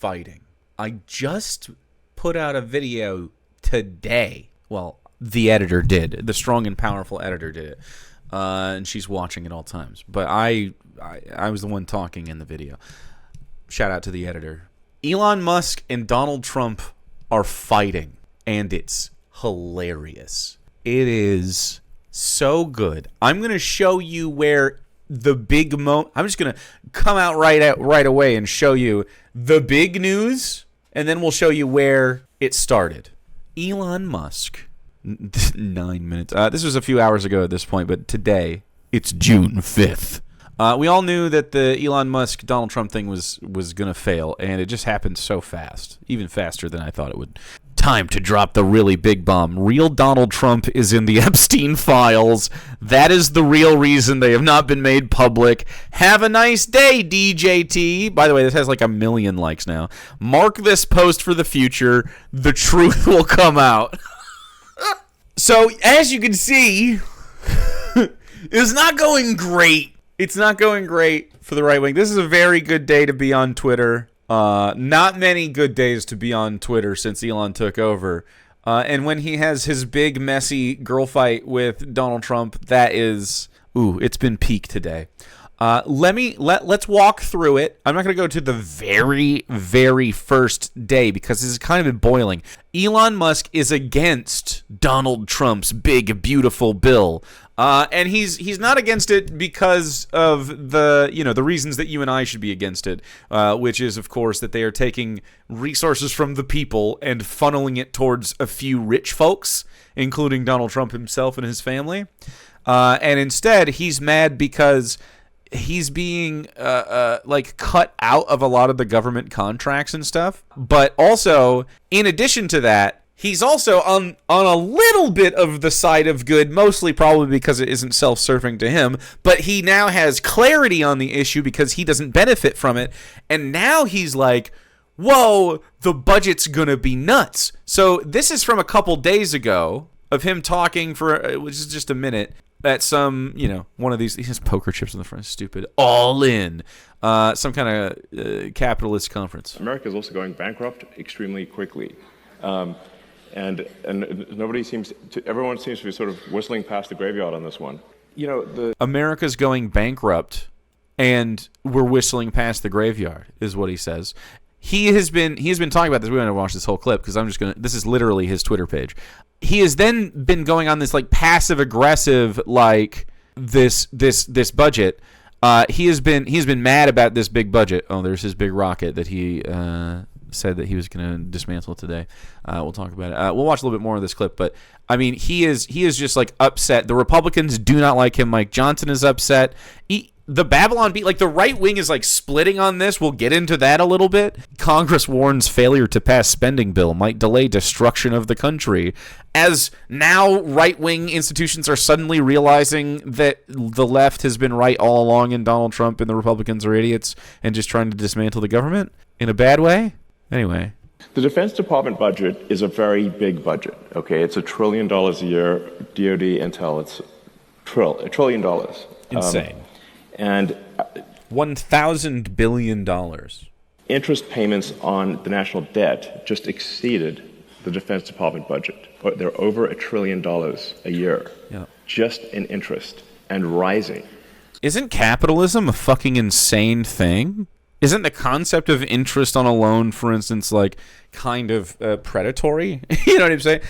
fighting. I just put out a video today. Well, the editor did. The strong and powerful editor did it. And she's watching at all times. But I was the one talking in the video. Shout out to the editor. Elon Musk and Donald Trump are fighting, and it's hilarious. It is so good. I'm going to show you where the big I'm just going to come out right away and show you the big news, and then we'll show you where it started. Elon Musk. 9 minutes. This was a few hours ago at this point, but today, it's June 5th. We all knew that the Elon Musk Donald Trump thing was going to fail, and it just happened so fast, even faster than I thought it would. Time to drop the really big bomb. Real Donald Trump is in the Epstein files. That is the real reason they have not been made public. Have a nice day, DJT. By the way, this has like 1 million likes now. Mark this post for the future. The truth will come out. So, as you can see, it's not going great. It's not going great for the right wing. This is a very good day to be on Twitter. Not many good days to be on Twitter since Elon took over. And when he has his big, messy girl fight with Donald Trump, that is... Ooh, it's been peak today. Let's walk through it. I'm not going to go to the very, very first day because this has kind of been boiling. Elon Musk is against Donald Trump's big, beautiful bill. And he's not against it because of the reasons that you and I should be against it, which is, of course, that they are taking resources from the people and funneling it towards a few rich folks, including Donald Trump himself and his family. And instead, he's mad because he's being cut out of a lot of the government contracts and stuff. But also, in addition to that, he's also on a little bit of the side of good, mostly probably because it isn't self-serving to him, but he now has clarity on the issue because he doesn't benefit from it, and now he's like, whoa, the budget's gonna be nuts. So this is from a couple days ago of him talking for, which is just a minute, at some, one of these, he has poker chips in the front, stupid, all in, some kind of capitalist conference. America is also going bankrupt extremely quickly. And everyone seems to be sort of whistling past the graveyard on this one. America's going bankrupt, and we're whistling past the graveyard, is what he says. He has been talking about this. We don't have to watch this whole clip because this is literally his Twitter page. He has then been going on this passive aggressive this budget. He has been mad about this big budget. Oh, there's his big rocket that he said that he was going to dismantle today. We'll talk about it. We'll watch a little bit more of this clip, but I mean, he is just upset. The Republicans do not like him. Mike Johnson is upset. The Babylon Bee, the right wing is splitting on this. We'll get into that a little bit. Congress warns failure to pass spending bill might delay destruction of the country. As now right-wing institutions are suddenly realizing that the left has been right all along and Donald Trump and the Republicans are idiots and just trying to dismantle the government in a bad way. Anyway. The Defense Department budget is a very big budget, okay? It's $1 trillion a year. DOD Intel, it's $1 trillion. Insane. And $1,000 billion. Interest payments on the national debt just exceeded the Defense Department budget. They're over $1 trillion a year, just in interest, and rising. Isn't capitalism a fucking insane thing? Isn't the concept of interest on a loan, for instance, kind of predatory? You know what I'm saying?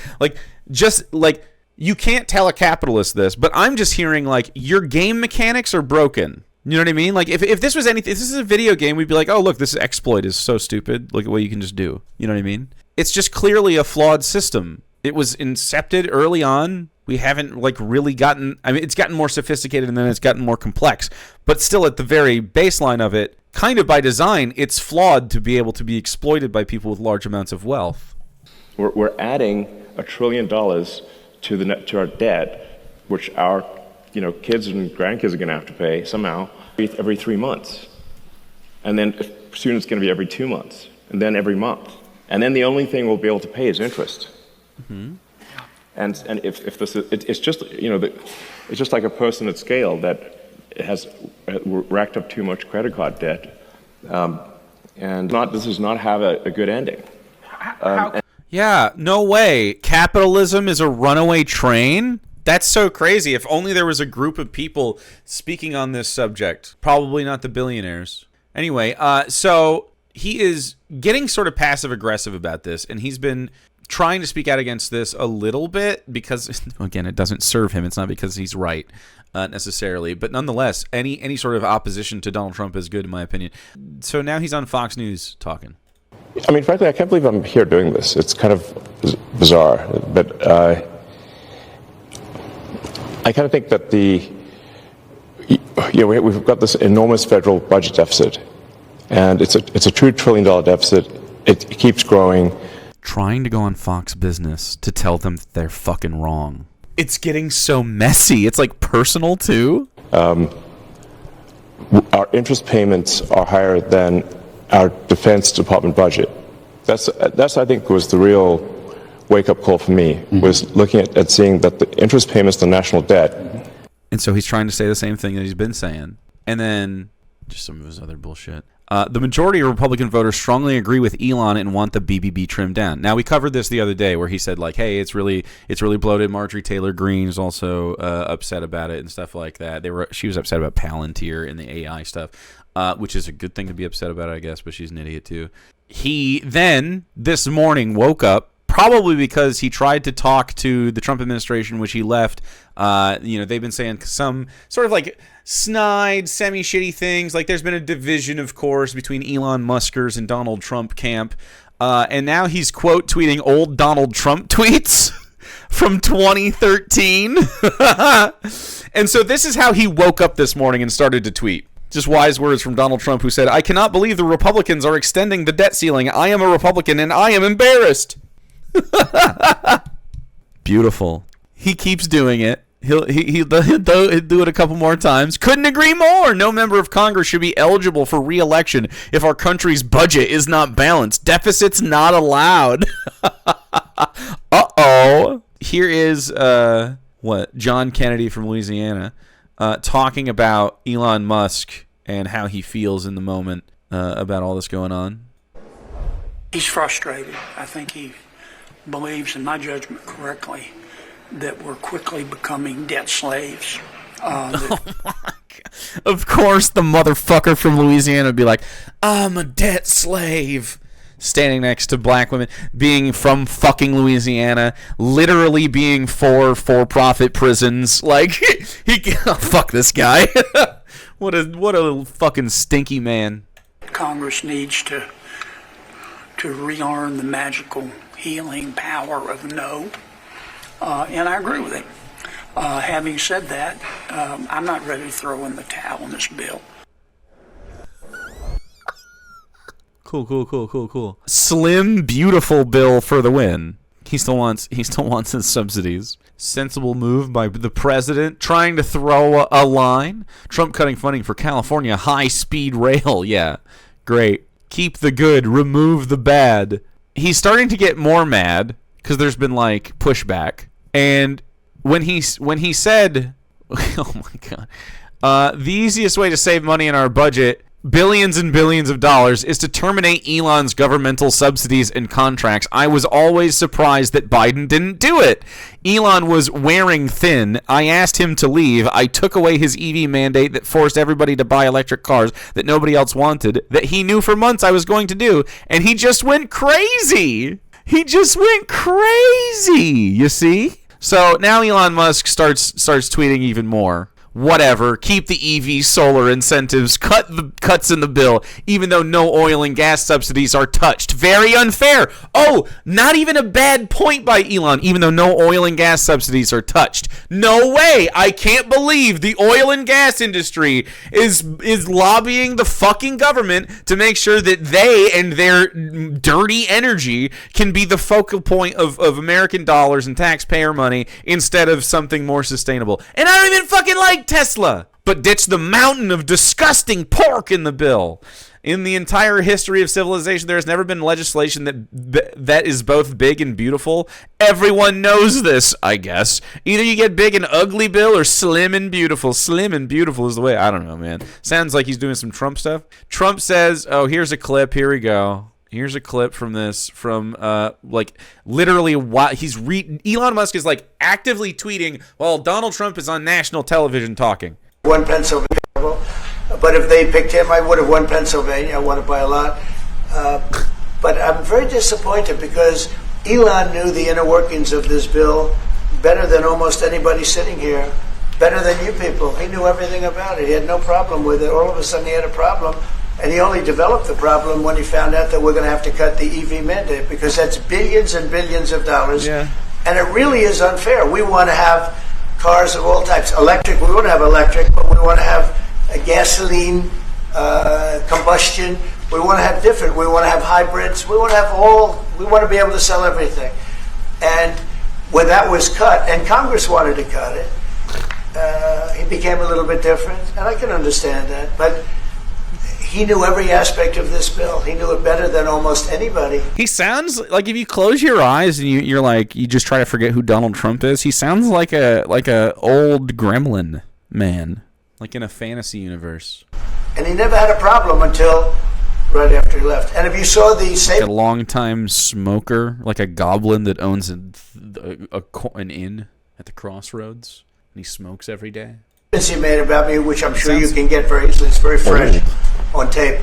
You can't tell a capitalist this, but I'm just hearing your game mechanics are broken. You know what I mean? If this was anything, if this is a video game, we'd be like, oh, look, this exploit is so stupid. Look at what you can just do. You know what I mean? It's just clearly a flawed system. It was incepted early on. We haven't really gotten, it's gotten more sophisticated and then it's gotten more complex, but still at the very baseline of it, kind of by design, it's flawed to be able to be exploited by people with large amounts of wealth. We're adding $1 trillion to our debt, which our kids and grandkids are going to have to pay somehow every 3 months, and then soon it's going to be every 2 months, and then every month, and then the only thing we'll be able to pay is interest. Mm-hmm. And if this is, it's just it's just like a person at scale that has racked up too much credit card debt, And this does not have a good ending. Yeah, no way. Capitalism is a runaway train? That's so crazy. If only there was a group of people speaking on this subject. Probably not the billionaires. Anyway, so he is getting sort of passive-aggressive about this, and he's been trying to speak out against this a little bit because, again, it doesn't serve him. It's not because he's right necessarily. But nonetheless, any sort of opposition to Donald Trump is good, in my opinion. So now he's on Fox News talking. I mean, frankly, I can't believe I'm here doing this. It's kind of bizarre. But I kind of think that we've got this enormous federal budget deficit, and it's a $2 trillion deficit. It keeps growing. Trying to go on Fox Business to tell them that they're fucking wrong. It's getting so messy. It's like personal too. Our interest payments are higher than our Defense Department budget. That's I think was the real wake-up call for me, was looking at seeing that the interest payments on national debt. And so he's trying to say the same thing that he's been saying. And then just some of his other bullshit. The majority of Republican voters strongly agree with Elon and want the BBB trimmed down. Now, we covered this the other day where he said, like, hey, it's really bloated. Marjorie Taylor Greene is also upset about it and stuff like that. She was upset about Palantir and the AI stuff, which is a good thing to be upset about, I guess, but she's an idiot too. He then, this morning, woke up, probably because he tried to talk to the Trump administration, which he left. They've been saying some sort of like snide, semi-shitty things. Like there's been a division, of course, between Elon Muskers and Donald Trump camp. And now he's quote tweeting old Donald Trump tweets from 2013. And so this is how he woke up this morning and started to tweet. Just wise words from Donald Trump, who said, "I cannot believe the Republicans are extending the debt ceiling. I am a Republican and I am embarrassed." Beautiful. He keeps doing it. He'll do it a couple more times. Couldn't agree more. No member of Congress should be eligible for re-election if our country's budget is not balanced. Deficits not allowed. Uh-oh. Here is John Kennedy from Louisiana talking about Elon Musk and how he feels in the moment about all this going on. He's frustrated. I think he believes, in my judgment correctly, that we're quickly becoming debt slaves. Oh my God. Of course the motherfucker from Louisiana would be like, I'm a debt slave. Standing next to black women, being from fucking Louisiana, literally being for-profit prisons. Like, fuck this guy. What a fucking stinky man. Congress needs to re-earn the magical healing power of no, and I agree with him. Having said that, I'm not ready to throw in the towel on this bill. Cool. Slim, beautiful bill for the win. He still wants his subsidies. Sensible move by the president, trying to throw a line. Trump cutting funding for California high-speed rail. Yeah, great. Keep the good, remove the bad. He's starting to get more mad because there's been like pushback. And when he said, oh my God, the easiest way to save money in our budget, billions and billions of dollars, is to terminate Elon's governmental subsidies and contracts. I was always surprised that Biden didn't do it. Elon was wearing thin. I asked him to leave. I took away his EV mandate that forced everybody to buy electric cars that nobody else wanted, that he knew for months I was going to do, and he just went crazy. You see? So now Elon Musk starts tweeting even more. Whatever, keep the EV solar incentives, cuts in the bill, even though no oil and gas subsidies are touched. Very unfair. Oh, not even a bad point by Elon, even though no oil and gas subsidies are touched. No way. I can't believe the oil and gas industry is lobbying the fucking government to make sure that they and their dirty energy can be the focal point of American dollars and taxpayer money instead of something more sustainable. And I don't even fucking like Tesla, but ditch the mountain of disgusting pork in the bill. In the entire history of civilization, there has never been legislation that is both big and beautiful. Everyone knows this, I guess. Either you get big and ugly bill or slim and beautiful. Slim and beautiful is the way. I don't know, man. Sounds like he's doing some Trump stuff. Trump says, oh, here's a clip. Here we go. Here's a clip from this, from like literally while Elon Musk is like actively tweeting while Donald Trump is on national television talking. Won Pennsylvania, but if they picked him, I would have won Pennsylvania. I won it by a lot. But I'm very disappointed because Elon knew the inner workings of this bill better than almost anybody sitting here, better than you people. He knew everything about it. He had no problem with it. All of a sudden he had a problem. And he only developed the problem when he found out that we're going to have to cut the EV mandate because that's billions and billions of dollars. Yeah. And it really is unfair. We want to have cars of all types. Electric, we want to have electric, but we want to have a gasoline combustion. We want to have different. We want to have hybrids. We want to have we want to be able to sell everything. And when that was cut, and Congress wanted to cut it, he became a little bit different. And I can understand that. But he knew every aspect of this bill. He knew it better than almost anybody. He sounds like, if you close your eyes and you're like, you just try to forget who Donald Trump is, he sounds like a old gremlin man, like in a fantasy universe. And he never had a problem until right after he left. And if you saw the like a long-time smoker, like a goblin that owns an inn at the crossroads, and he smokes every day. He made about me, which I'm sure you can get very easily. It's very fresh on tape.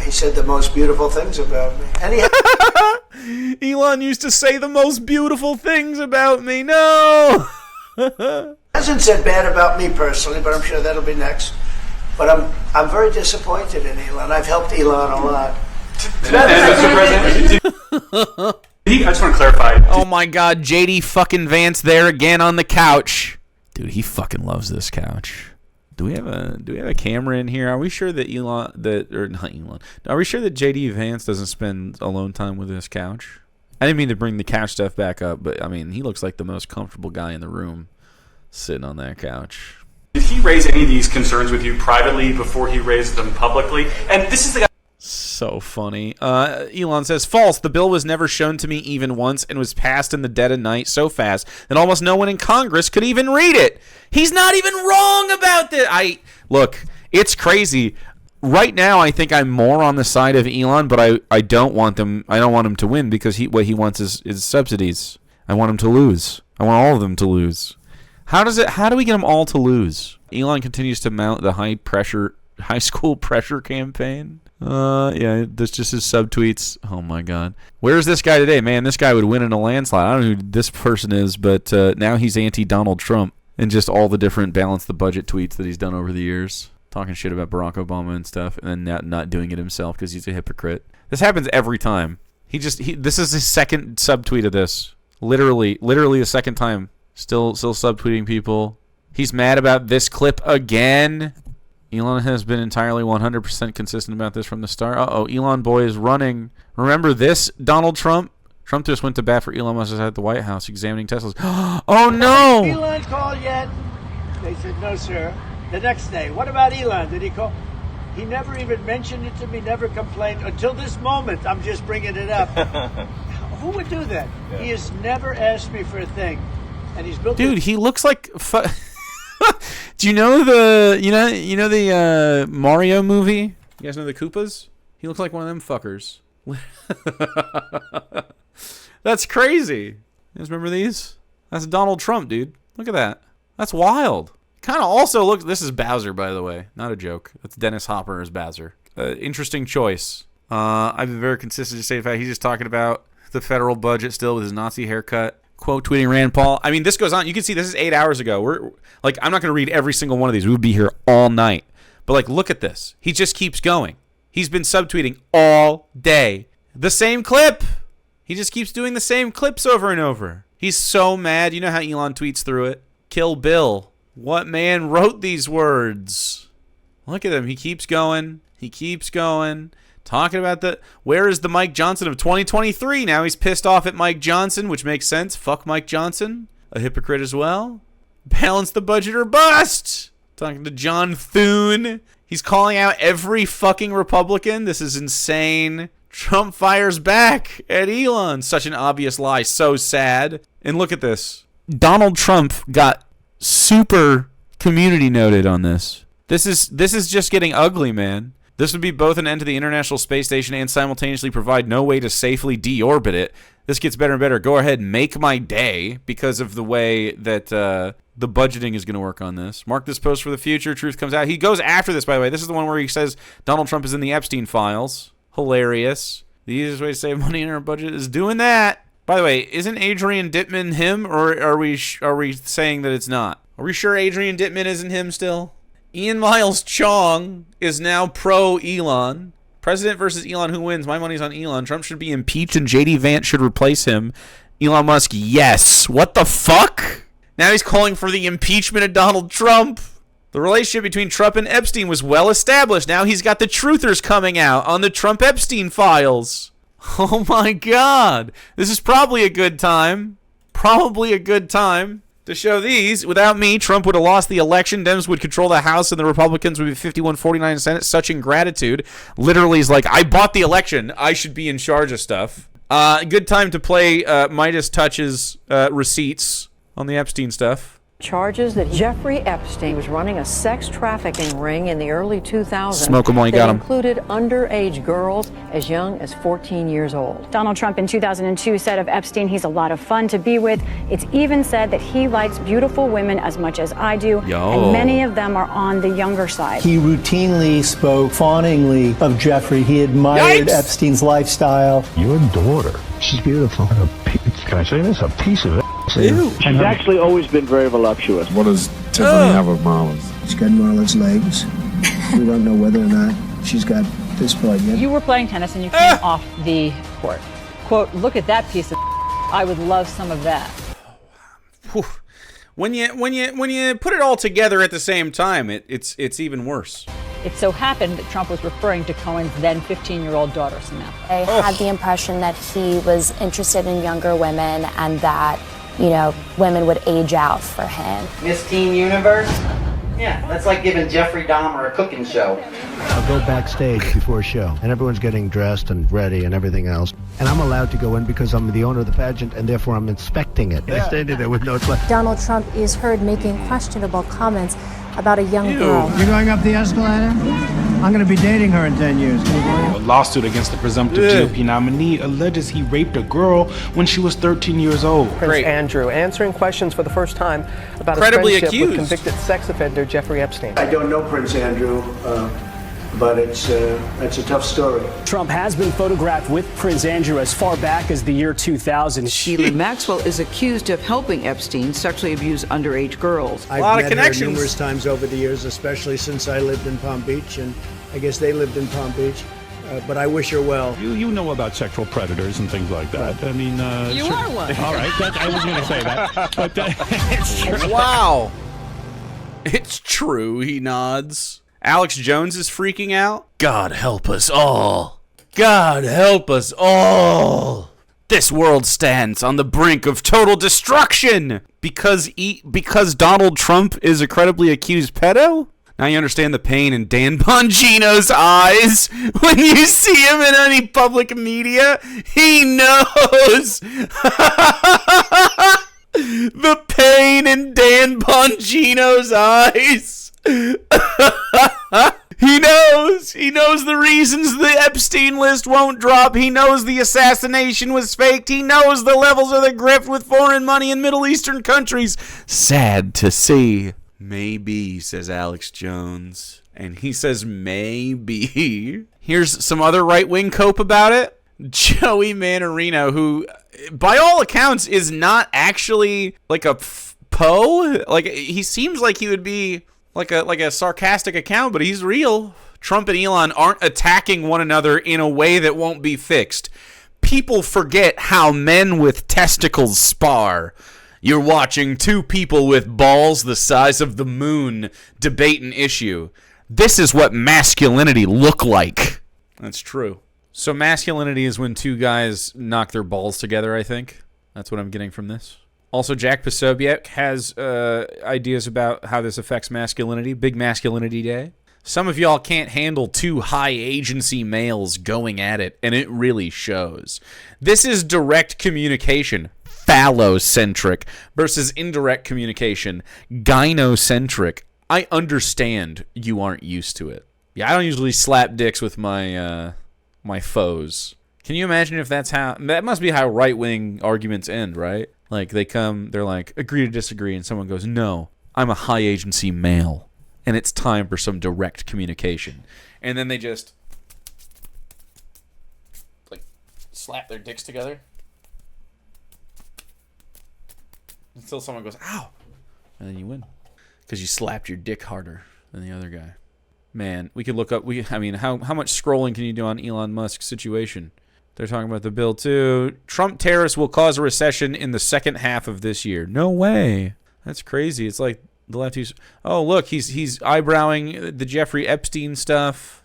He said the most beautiful things about me. And he Elon used to say the most beautiful things about me. No! hasn't said bad about me personally, but I'm sure that'll be next. But I'm very disappointed in Elon. I've helped Elon a lot. I just want to clarify. Oh my God, JD fucking Vance there again on the couch. Dude, he fucking loves this couch. Do we have a camera in here? Are we sure that Are we sure that JD Vance doesn't spend alone time with this couch? I didn't mean to bring the couch stuff back up, but I mean, he looks like the most comfortable guy in the room sitting on that couch. Did he raise any of these concerns with you privately before he raised them publicly? And this is the guy. So funny. Elon says, false. The bill was never shown to me even once and was passed in the dead of night so fast that almost no one in Congress could even read it. He's not even wrong about this. Look, it's crazy. Right now, I think I'm more on the side of Elon, but I don't want him to win because what he wants is subsidies. I want him to lose. I want all of them to lose. How do we get them all to lose? Elon continues to mount the high school pressure campaign. Yeah, that's just his subtweets. Oh my God. Where's this guy today? Man, this guy would win in a landslide. I don't know who this person is, but now he's anti-Donald Trump and just all the different balance the budget tweets that he's done over the years. Talking shit about Barack Obama and stuff, and then not doing it himself because he's a hypocrite. This happens every time. This is his second subtweet of this. Literally the second time. Still subtweeting people. He's mad about this clip again. Elon has been entirely 100% consistent about this from the start. Elon boy is running. Remember this, Donald Trump? Trump just went to bat for Elon Musk at the White House examining Teslas. Oh, no! Did Elon call yet? They said, no, sir. The next day, what about Elon? Did he call? He never even mentioned it to me, never complained. Until this moment, I'm just bringing it up. Who would do that? Yeah. He has never asked me for a thing. And he's built. Dude, he looks like... Do you know the Mario movie? You guys know the Koopas? He looks like one of them fuckers. That's crazy. You guys remember these? That's Donald Trump, dude. Look at that. That's wild. Kind of also looks... This is Bowser, by the way. Not a joke. That's Dennis Hopper as Bowser. Interesting choice. I've been very consistent to say the fact he's just talking about the federal budget still with his Nazi haircut. Quote tweeting Rand Paul. I mean, this goes on. You can see this is 8 hours ago. We're like, I'm not going to read every single one of these. We would be here all night. But like, look at this. He just keeps going. He's been subtweeting all day. The same clip. He just keeps doing the same clips over and over. He's so mad. You know how Elon tweets through it? Kill Bill. What man wrote these words? Look at him. He keeps going. He keeps going. Talking about where is the Mike Johnson of 2023? Now he's pissed off at Mike Johnson, which makes sense. Fuck Mike Johnson. A hypocrite as well. Balance the budget or bust. Talking to John Thune. He's calling out every fucking Republican. This is insane. Trump fires back at Elon. Such an obvious lie. So sad. And look at this. Donald Trump got super community noted on this. This is just getting ugly, man. This would be both an end to the International Space Station and simultaneously provide no way to safely deorbit it. This gets better and better. Go ahead, make my day because of the way that the budgeting is going to work on this. Mark this post for the future. Truth comes out. He goes after this, by the way. This is the one where he says Donald Trump is in the Epstein files. Hilarious. The easiest way to save money in our budget is doing that. By the way, isn't Adrian Dittman him, or are we saying that it's not? Are we sure Adrian Dittman isn't him still? Ian Miles Chong is now pro-Elon. President versus Elon, who wins? My money's on Elon. Trump should be impeached and J.D. Vance should replace him. Elon Musk, yes. What the fuck? Now he's calling for the impeachment of Donald Trump. The relationship between Trump and Epstein was well established. Now he's got the truthers coming out on the Trump-Epstein files. Oh my God. This is probably a good time. Probably a good time to show these. Without me, Trump would have lost the election. Dems would control the House and the Republicans would be 51-49 in Senate. Such ingratitude. Literally is like, I bought the election. I should be in charge of stuff. Good time to play Midas Touch's receipts on the Epstein stuff. Charges that Jeffrey Epstein was running a sex trafficking ring in the early 2000s. Smoke 'em while you got 'em. Included underage girls as young as 14 years old. Donald Trump in 2002 said of Epstein, he's a lot of fun to be with. It's even said that he likes beautiful women as much as I do, and many of them are on the younger side. He routinely spoke fawningly of Jeffrey. He admired Epstein's lifestyle. Your daughter, she's beautiful. Can I say this? A piece of it. She's actually always been very voluptuous. What does Tiffany have of Marlon's? She's got Marlon's legs. We don't know whether or not she's got this part yet. You were playing tennis and you came off the court. Quote, look at that piece of I would love some of that. When you put it all together at the same time, it's even worse. It so happened that Trump was referring to Cohen's then 15-year-old daughter, Samantha. I had the impression that he was interested in younger women and that, you know, women would age out for him. Miss Teen Universe? Yeah, that's like giving Jeffrey Dahmer a cooking show. I'll go backstage before a show, and everyone's getting dressed and ready and everything else. And I'm allowed to go in because I'm the owner of the pageant, and therefore I'm inspecting it. I standing there with no sweat. Donald Trump is heard making questionable comments about a young girl. You're going up the escalator? I'm going to be dating her in 10 years. A lawsuit against the presumptive GOP nominee alleges he raped a girl when she was 13 years old. Prince Andrew answering questions for the first time about his friendship with convicted sex offender Jeffrey Epstein. I don't know Prince Andrew, but it's a tough story. Trump has been photographed with Prince Andrew as far back as the year 2000. Sheila Maxwell is accused of helping Epstein sexually abuse underage girls. I've met her numerous times over the years, especially since I lived in Palm Beach, and I guess they lived in Palm Beach. But I wish her well. You know about sexual predators and things like that. I mean, you are one. All right, I was going to say that, but it's true. Wow, it's true. He nods. Alex Jones is freaking out. God help us all. God help us all. This world stands on the brink of total destruction because Donald Trump is a credibly accused pedo? Now you understand the pain in Dan Bongino's eyes when you see him in any public media. He knows. The pain in Dan Bongino's eyes. He knows. He knows the reasons the Epstein list won't drop. He knows the assassination was faked. He knows the levels of the grift with foreign money in Middle Eastern countries. Sad to see. Maybe, says Alex Jones. And he says maybe. Here's some other right-wing cope about it. Joey Manorino, who, by all accounts, is not actually like a Poe. Like, he seems like he would be like a sarcastic account, but he's real. Trump and Elon aren't attacking one another in a way that won't be fixed. People forget how men with testicles spar. You're watching two people with balls the size of the moon debate an issue. This is what masculinity look like. That's true. So masculinity is when two guys knock their balls together, I think. That's what I'm getting from this. Also, Jack Posobiec has ideas about how this affects masculinity. Big Masculinity Day. Some of y'all can't handle two high-agency males going at it, and it really shows. This is direct communication, phallocentric, versus indirect communication, gynocentric. I understand you aren't used to it. Yeah, I don't usually slap dicks with my my foes. Can you imagine if that's how... That must be how right-wing arguments end, right? Like, they come, they're like, agree to disagree, and someone goes, no, I'm a high-agency male, and it's time for some direct communication. And then they just, like, slap their dicks together. Until someone goes, ow! And then you win. Because you slapped your dick harder than the other guy. Man, we could look up, how much scrolling can you do on Elon Musk's situation? They're talking about the bill, too. Trump tariffs will cause a recession in the second half of this year. No way. That's crazy. It's like the lefties. Oh, look, he's eyebrowing the Jeffrey Epstein stuff.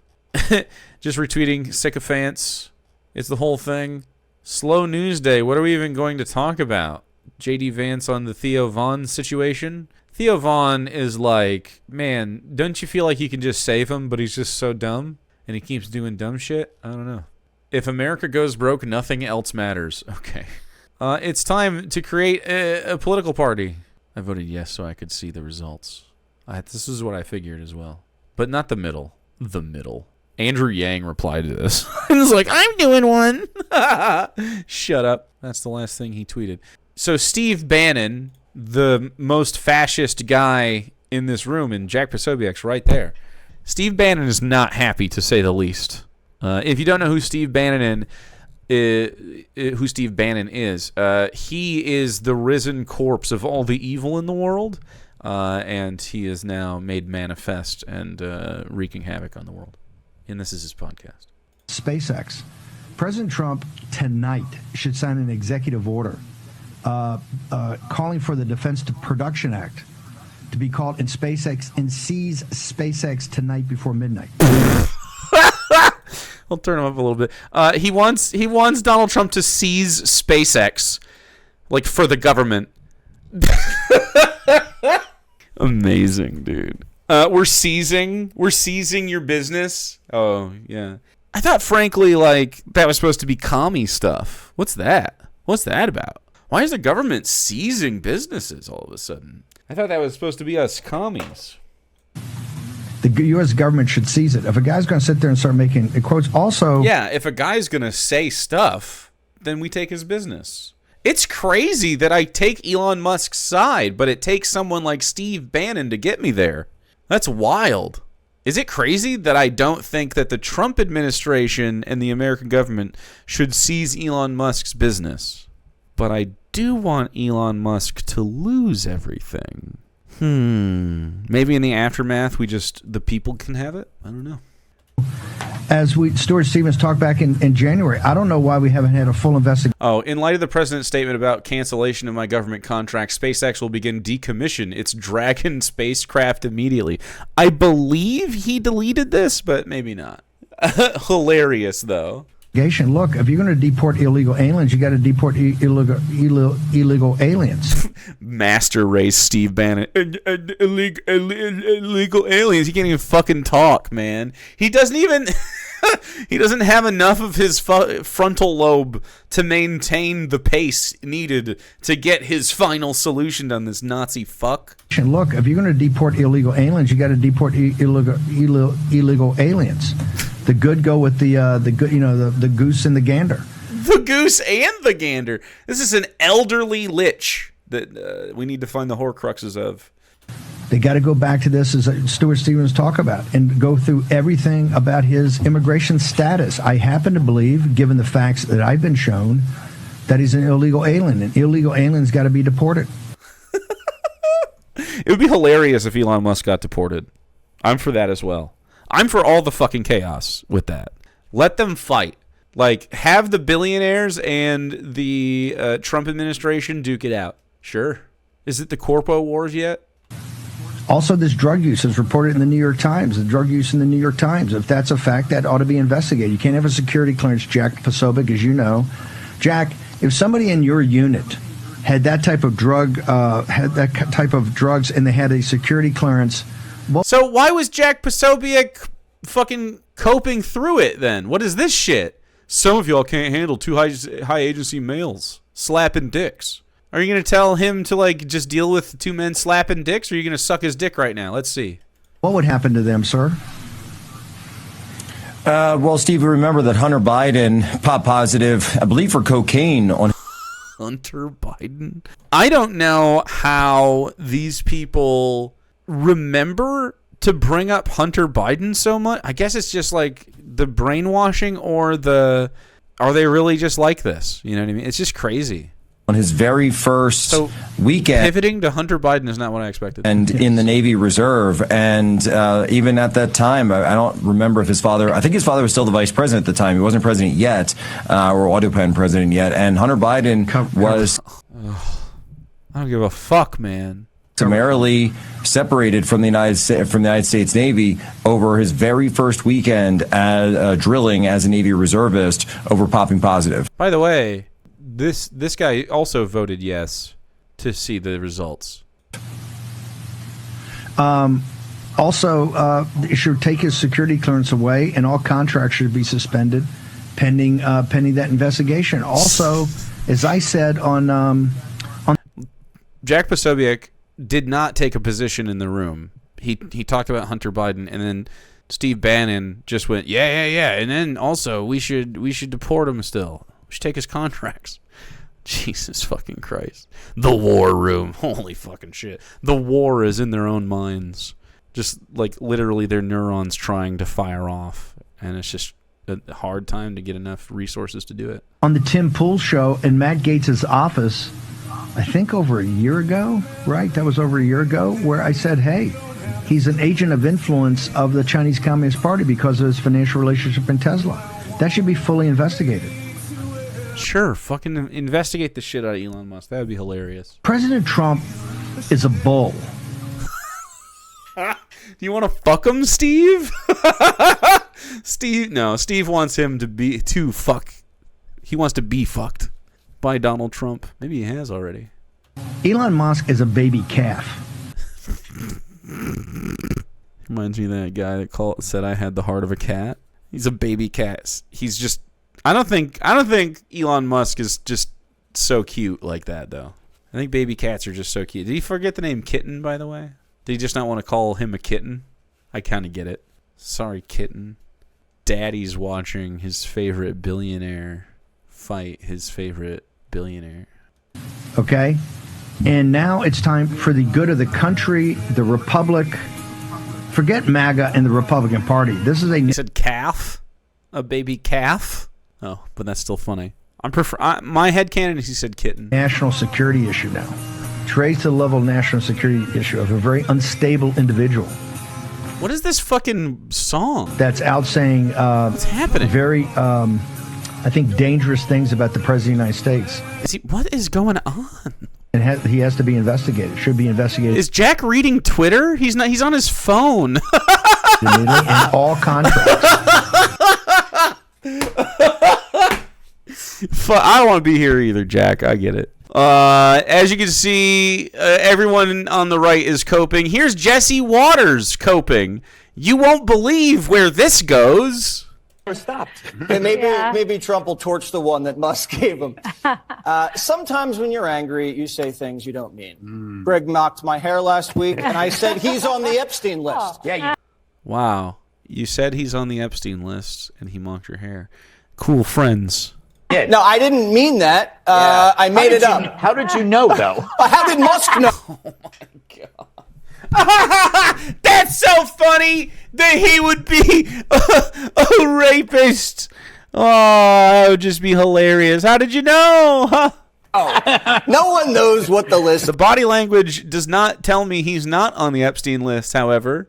Just retweeting sycophants. It's the whole thing. Slow news day. What are we even going to talk about? J.D. Vance on the Theo Von situation? Theo Von is like, man, don't you feel like you can just save him, but he's just so dumb? And he keeps doing dumb shit? I don't know. If America goes broke, nothing else matters. Okay. It's time to create a political party. I voted yes so I could see the results. This is what I figured as well. But not the middle. The middle. Andrew Yang replied to this. He was like, I'm doing one. Shut up. That's the last thing he tweeted. So Steve Bannon, the most fascist guy in this room, and Jack Posobiec's right there. Steve Bannon is not happy, to say the least. If you don't know who Steve Bannon is, he is the risen corpse of all the evil in the world, and he is now made manifest and wreaking havoc on the world. And this is his podcast. SpaceX. President Trump tonight should sign an executive order calling for the Defense Production Act to be called in SpaceX and seize SpaceX tonight before midnight. I'll turn him up a little bit. He wants Donald Trump to seize SpaceX, like for the government. Amazing, dude. We're seizing your business. Oh yeah. I thought, frankly, like that was supposed to be commie stuff. What's that? What's that about? Why is the government seizing businesses all of a sudden? I thought that was supposed to be us commies. The U.S. government should seize it. If a guy's going to sit there and start making quotes, also... Yeah, if a guy's going to say stuff, then we take his business. It's crazy that I take Elon Musk's side, but it takes someone like Steve Bannon to get me there. That's wild. Is it crazy that I don't think that the Trump administration and the American government should seize Elon Musk's business? But I do want Elon Musk to lose everything. Maybe in the aftermath, the people can have it? I don't know. As Stuart Stevens talked back in January, I don't know why we haven't had a full investigation. Oh, in light of the president's statement about cancellation of my government contract, SpaceX will begin decommission its Dragon spacecraft immediately. I believe he deleted this, but maybe not. Hilarious, though. Look, if you're going to deport illegal aliens, you got to deport illegal aliens. Master race Steve Bannon. Illegal aliens. He can't even fucking talk, man. He doesn't even... he doesn't have enough of his frontal lobe to maintain the pace needed to get his final solution on this Nazi fuck. Look, if you're going to deport illegal aliens, you got to deport illegal aliens. The good go with the good, the goose and the gander. The goose and the gander. This is an elderly lich that we need to find the Horcruxes of. They got to go back to this, as Stuart Stevens talked about, and go through everything about his immigration status. I happen to believe, given the facts that I've been shown, that he's an illegal alien, and illegal aliens got to be deported. It would be hilarious if Elon Musk got deported. I'm for that as well. I'm for all the fucking chaos with that. Let them fight. Like, have the billionaires and the Trump administration duke it out. Sure. Is it the Corpo Wars yet? Also, this drug use is reported in the New York Times. The drug use in the New York Times. If that's a fact, that ought to be investigated. You can't have a security clearance, Jack Posobiec, as you know. Jack, if somebody in your unit had that type of drugs, and they had a security clearance. Well, so why was Jack Posobiec fucking coping through it then? What is this shit? Some of y'all can't handle two high agency males slapping dicks. Are you going to tell him to, like, just deal with two men slapping dicks, or are you going to suck his dick right now? Let's see. What would happen to them, sir? Well, Steve, remember that Hunter Biden popped positive, I believe, for cocaine on... Hunter Biden? I don't know how these people remember to bring up Hunter Biden so much. I guess it's just, like, the brainwashing or are they really just like this? You know what I mean? It's just crazy. On his very first weekend. Pivoting to Hunter Biden is not what I expected. And in the Navy Reserve. And even at that time, I don't remember if his father, I think his father was still the vice president at the time. He wasn't president yet, or autopan president yet. And Hunter Biden was... I don't give a fuck, man. Summarily separated from the United States Navy over his very first weekend at drilling as a Navy reservist over popping positive. By the way, this guy also voted yes to see the results. Also, they should take his security clearance away, and all contracts should be suspended pending that investigation. Also, as I said on Jack Posobiec did not take a position in the room. He talked about Hunter Biden, and then Steve Bannon just went, yeah, and then also we should deport him still. We should take his contracts. Jesus fucking Christ. The war room. Holy fucking shit. The war is in their own minds. Just like literally their neurons trying to fire off, and it's just a hard time to get enough resources to do it. On the Tim Pool show in Matt Gaetz's office, I think over a year ago, right? That was over a year ago, where I said, hey, he's an agent of influence of the Chinese Communist Party because of his financial relationship in Tesla. That should be fully investigated. Sure, fucking investigate the shit out of Elon Musk. That would be hilarious. President Trump is a bull. Do you want to fuck him, Steve? Steve wants him to fuck. He wants to be fucked by Donald Trump. Maybe he has already. Elon Musk is a baby calf. Reminds me of that guy that said I had the heart of a cat. He's a baby cat. He's just... I don't think Elon Musk is just so cute like that, though. I think baby cats are just so cute. Did he forget the name Kitten, by the way? Did he just not want to call him a kitten? I kind of get it. Sorry, Kitten. Daddy's watching his favorite billionaire fight his favorite billionaire. Okay? And now it's time for the good of the country, the Republic. Forget MAGA and the Republican Party. This is a... He said calf? A baby calf? Oh, but that's still funny. My headcanon is he said kitten. National security issue now. It's raised to the level of national security issue of a very unstable individual. What is this fucking song? That's out saying what's happening? Very, I think, dangerous things about the President of the United States. What is going on? And he has to be investigated. Should be investigated. Is Jack reading Twitter? He's not. He's on his phone. In all contracts. I don't want to be here either, Jack. I get it. As you can see, everyone on the right is coping. Here's Jesse Waters coping. You won't believe where this goes. Stopped. And maybe Trump will torch the one that Musk gave him. Sometimes when you're angry, you say things you don't mean. Greg mocked my hair last week, and I said he's on the Epstein list. Wow. You said he's on the Epstein list, and he mocked your hair. Cool friends. No, I didn't mean that. I made it up. How did you know, though? How did Musk know? Oh, my God. That's so funny that he would be a rapist. Oh, that would just be hilarious. How did you know? Huh? Oh, no one knows what the list. The body language does not tell me he's not on the Epstein list, however.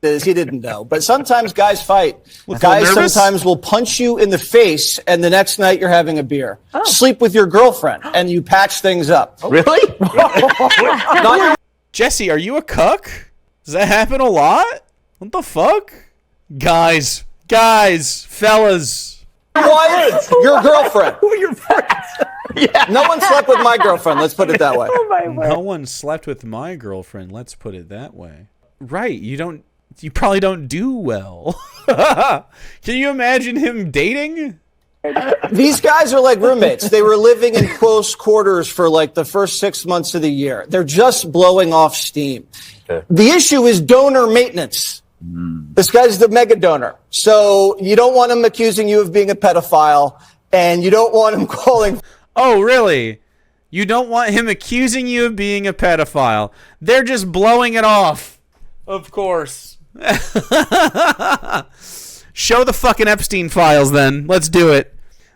He didn't know. But sometimes guys fight. Guys sometimes will punch you in the face, and the next night you're having a beer. Sleep with your girlfriend, and you patch things up. Really? Jesse, are you a cuck? Does that happen a lot? What the fuck? Guys, fellas, Wife, your girlfriend. Who are your friends? Yeah. No one slept with my girlfriend. Let's put it that way. No one slept with my girlfriend. Let's put it that way. Right. You probably don't do well. Can you imagine him dating? These guys are like roommates. They were living in close quarters for like the first 6 months of the year. They're just blowing off steam. Okay. The issue is donor maintenance. This guy's the mega donor. So you don't want him accusing you of being a pedophile, and you don't want him calling. Oh, really? You don't want him accusing you of being a pedophile. They're just blowing it off. Of course. Show the fucking Epstein files then. Let's do it.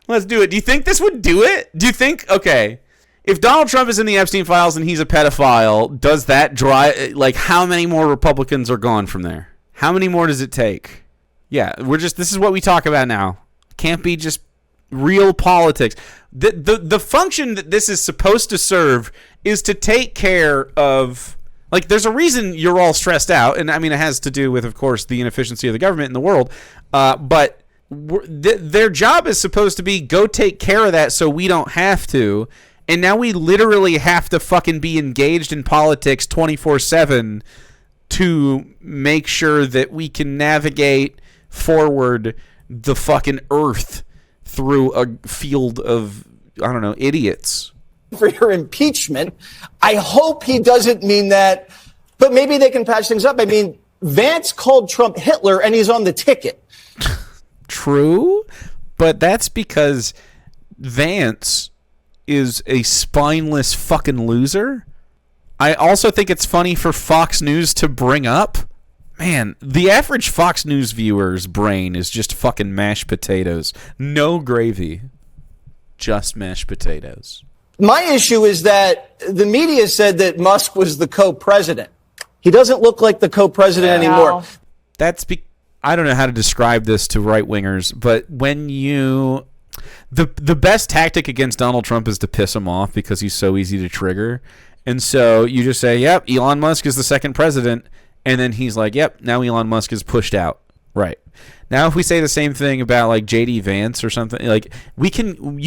Do you think this would do it? Do you think, okay, if Donald Trump is in the Epstein files and he's a pedophile, does that drive, like, how many more Republicans are gone from there? How many more does it take? Yeah, this is what we talk about now. Can't be just real politics. The function that this is supposed to serve is to take care of, like, there's a reason you're all stressed out, and I mean, it has to do with, of course, the inefficiency of the government in the world, but their job is supposed to be go take care of that so we don't have to, and now we literally have to fucking be engaged in politics 24/7 to make sure that we can navigate forward the fucking earth through a field of, I don't know, idiots. For your impeachment. I hope he doesn't mean that, but maybe they can patch things up. I mean, Vance called Trump Hitler and he's on the ticket. True, but that's because Vance is a spineless fucking loser. I also think it's funny for Fox News to bring up. Man, the average Fox News viewer's brain is just fucking mashed potatoes. No gravy. Just mashed potatoes. My issue is that the media said that Musk was the co-president. He doesn't look like the co-president anymore. I don't know how to describe this to right-wingers, but when you... The best tactic against Donald Trump is to piss him off because he's so easy to trigger. And so you just say, yep, Elon Musk is the second president. And then he's like, yep, now Elon Musk is pushed out. Right. Now if we say the same thing about like J.D. Vance or something, like you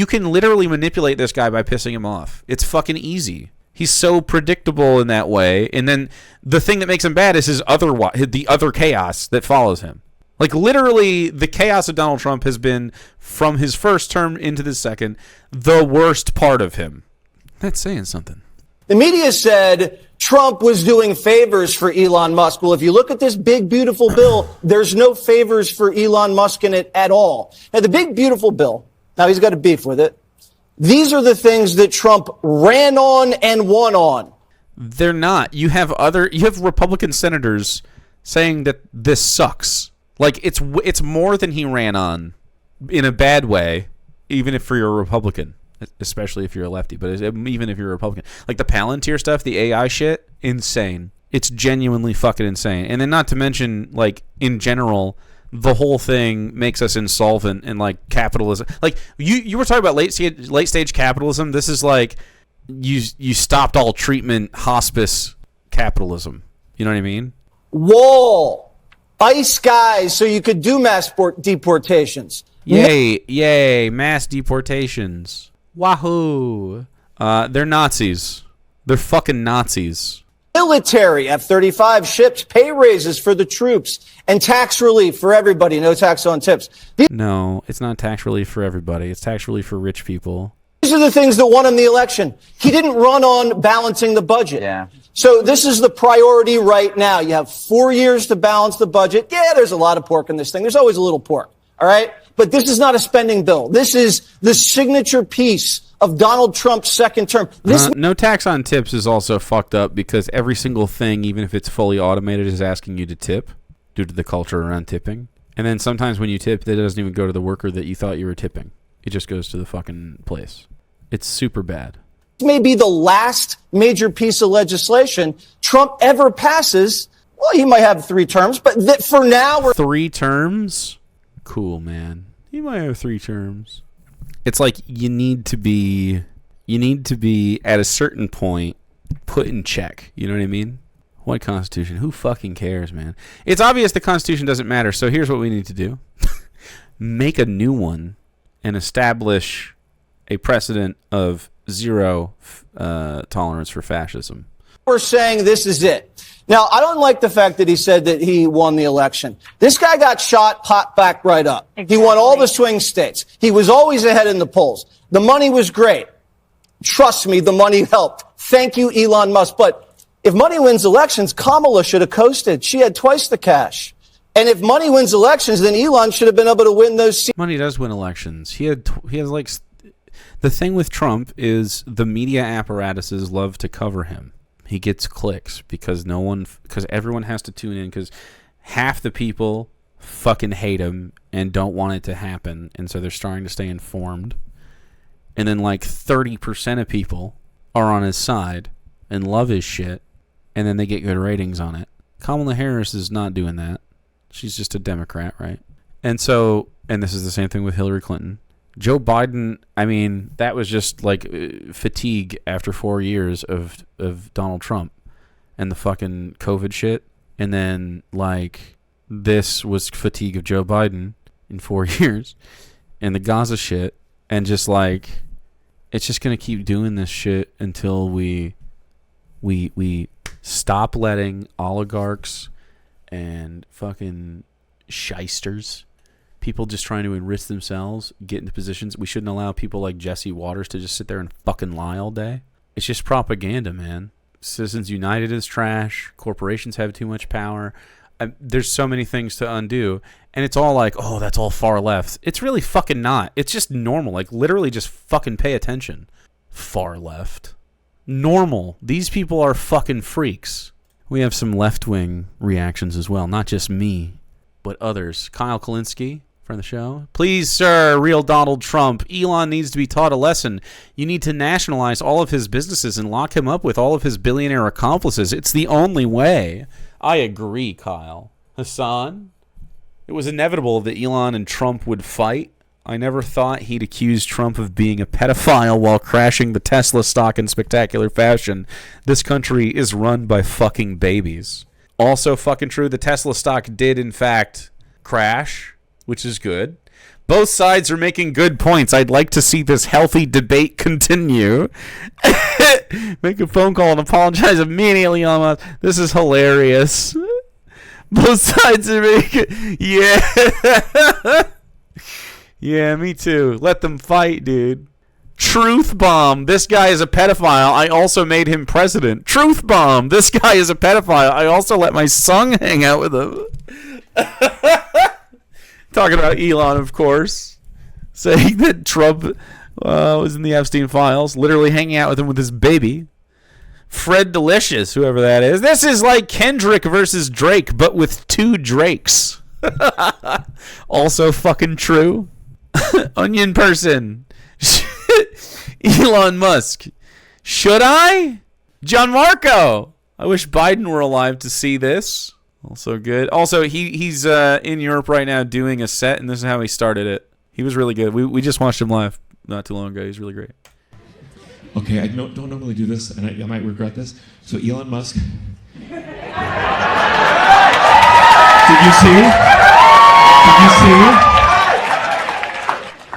can literally manipulate this guy by pissing him off. It's fucking easy. He's so predictable in that way. And then the thing that makes him bad is the other chaos that follows him. Like literally the chaos of Donald Trump has been from his first term into the second, the worst part of him. That's saying something. The media said Trump was doing favors for Elon Musk. Well, if you look at this big, beautiful bill, there's no favors for Elon Musk in it at all. Now, the big, beautiful bill, now he's got a beef with it. These are the things that Trump ran on and won on. They're not. You have Republican senators saying that this sucks. Like, it's more than he ran on in a bad way, even if you're a Republican. Especially if you're a lefty, but even if you're a Republican. Like the Palantir stuff, the AI shit, insane. It's genuinely fucking insane. And then not to mention, like, in general, the whole thing makes us insolvent and, like, capitalism. Like, you were talking about late stage capitalism. This is like you stopped all treatment, hospice capitalism. You know what I mean? Wall. Ice guys so you could do mass deportations. Yay, mass deportations. Wahoo! They're Nazis. They're fucking Nazis. Military F-35 ships, pay raises for the troops, and tax relief for everybody. No tax on tips. No, it's not tax relief for everybody. It's tax relief for rich people. These are the things that won him the election. He didn't run on balancing the budget. Yeah. So this is the priority right now. You have 4 years to balance the budget. Yeah, there's a lot of pork in this thing. There's always a little pork. All right? But this is not a spending bill. This is the signature piece of Donald Trump's second term. No tax on tips is also fucked up because every single thing, even if it's fully automated, is asking you to tip due to the culture around tipping. And then sometimes when you tip, that doesn't even go to the worker that you thought you were tipping. It just goes to the fucking place. It's super bad. This may be the last major piece of legislation Trump ever passes. Well, he might have 3 terms, but for now... 3 terms? Cool, man. He might have 3 terms. It's like you need to be at a certain point put in check. You know what I mean? What Constitution? Who fucking cares, man? It's obvious the Constitution doesn't matter, so here's what we need to do. Make a new one and establish a precedent of zero tolerance for fascism. We're saying this is it. Now, I don't like the fact that he said that he won the election. This guy got shot, popped back right up. Exactly. He won all the swing states. He was always ahead in the polls. The money was great. Trust me, the money helped. Thank you, Elon Musk. But if money wins elections, Kamala should have coasted. She had twice the cash. And if money wins elections, then Elon should have been able to win those seats. Money does win elections. He has like, the thing with Trump is the media apparatuses love to cover him. He gets clicks because everyone has to tune in because half the people fucking hate him and don't want it to happen, and so they're starting to stay informed. And then like 30% of people are on his side and love his shit, and then they get good ratings on it. Kamala Harris is not doing that. She's just a Democrat, right? And this is the same thing with Hillary Clinton. Joe Biden, I mean, that was just like fatigue after 4 years of Donald Trump and the fucking COVID shit. And then, like, this was fatigue of Joe Biden in 4 years and the Gaza shit. And just like, it's just going to keep doing this shit until we stop letting oligarchs and fucking shysters, people just trying to enrich themselves, get into positions. We shouldn't allow people like Jesse Waters to just sit there and fucking lie all day. It's just propaganda, man. Citizens United is trash. Corporations have too much power. There's so many things to undo. And it's all like, oh, that's all far left. It's really fucking not. It's just normal. Like, literally just fucking pay attention. Far left. Normal. These people are fucking freaks. We have some left-wing reactions as well. Not just me, but others. Kyle Kalinske, friend of the show. Please, sir, real Donald Trump. Elon needs to be taught a lesson. You need to nationalize all of his businesses and lock him up with all of his billionaire accomplices. It's the only way. I agree, Kyle. Hassan, it was inevitable that Elon and Trump would fight. I never thought he'd accuse Trump of being a pedophile while crashing the Tesla stock in spectacular fashion. This country is run by fucking babies. Also fucking true, the Tesla stock did in fact crash, which is good. Both sides are making good points. I'd like to see this healthy debate continue. Make a phone call and apologize immediately, Elon Musk. This is hilarious. Both sides are making... Yeah. Yeah, me too. Let them fight, dude. Truth bomb. This guy is a pedophile. I also made him president. Truth bomb. This guy is a pedophile. I also let my son hang out with him. Talking about Elon, of course. Saying that Trump was in the Epstein files. Literally hanging out with him with his baby. Fred Delicious, whoever that is. This is like Kendrick versus Drake, but with two Drakes. Also fucking true. Onion person. Elon Musk. Should I? John Marco. I wish Biden were alive to see this. Also good. Also, he's in Europe right now doing a set, and this is how he started it. He was really good. We just watched him live not too long ago. He's really great. Okay, I don't normally do this, and I might regret this. So Elon Musk. Did you see?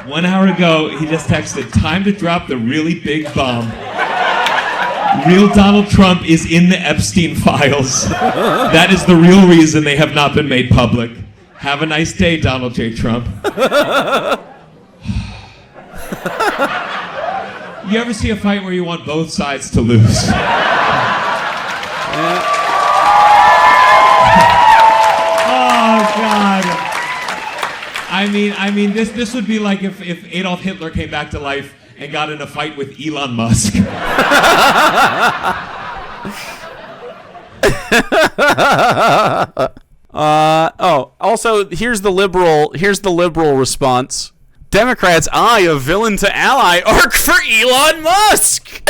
1 hour ago, he just texted, time to drop the really big bomb. Real Donald Trump is in the Epstein files. That is the real reason they have not been made public. Have a nice day, Donald J. Trump. You ever see a fight where you want both sides to lose? Oh, God. I mean, this would be like if Adolf Hitler came back to life and got in a fight with Elon Musk. Also, here's the liberal response. Democrats, a villain to ally, arc for Elon Musk.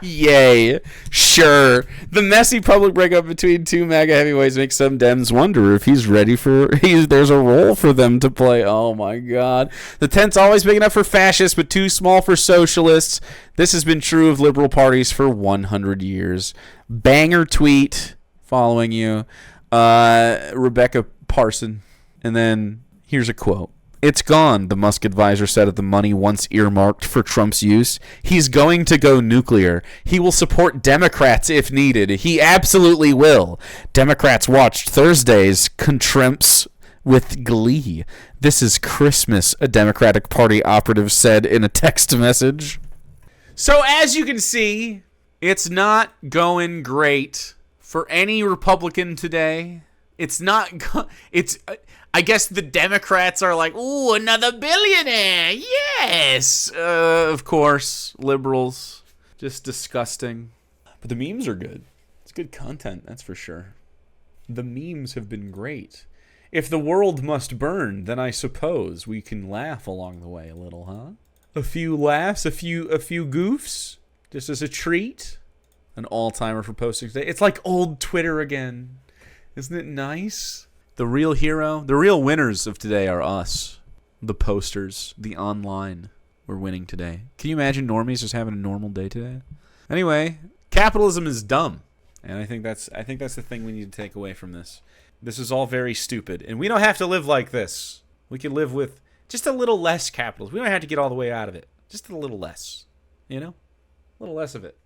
Yay. Sure. The messy public breakup between two MAGA heavyweights makes some Dems wonder if he's ready there's a role for them to play. Oh my God. The tent's always big enough for fascists, but too small for socialists. This has been true of liberal parties for 100 years. Banger tweet following you. Rebecca Parson. And then here's a quote. It's gone, the Musk advisor said of the money once earmarked for Trump's use. He's going to go nuclear. He will support Democrats if needed. He absolutely will. Democrats watched Thursday's contemps with glee. This is Christmas, a Democratic Party operative said in a text message. So as you can see, it's not going great for any Republican today. It's not. I guess the Democrats are like, ooh, another billionaire. Yes. Of course, liberals. Just disgusting. But the memes are good. It's good content, that's for sure. The memes have been great. If the world must burn, then I suppose we can laugh along the way a little, huh? A few laughs, a few goofs, just as a treat. An all-timer for posting today. It's like old Twitter again. Isn't it nice? The real hero, the real winners of today are us. The posters, the online. We're winning today. Can you imagine normies just having a normal day today? Anyway, capitalism is dumb. And I think that's the thing we need to take away from this. This is all very stupid. And we don't have to live like this. We can live with just a little less capitalism. We don't have to get all the way out of it. Just a little less. You know? A little less of it.